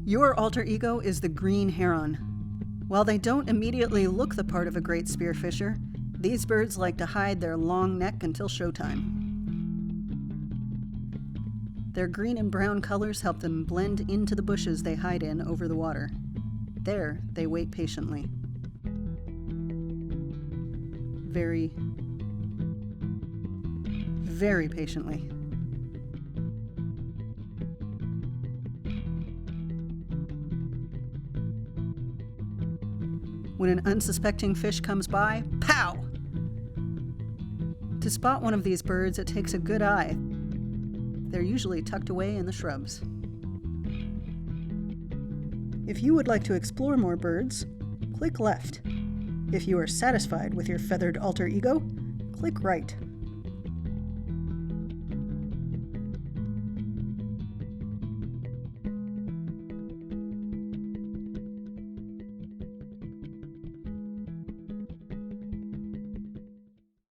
Your alter ego is the green heron. While they don't immediately look the part of a great spearfisher, these birds like to hide their long neck until showtime. Their green and brown colors help them blend into the bushes they hide in over the water. There, they wait patiently. Very, very patiently. When an unsuspecting fish comes by, pow! To spot one of these birds, it takes a good eye. They're usually tucked away in the shrubs. If you would like to explore more birds, click left. If you are satisfied with your feathered alter ego, click right.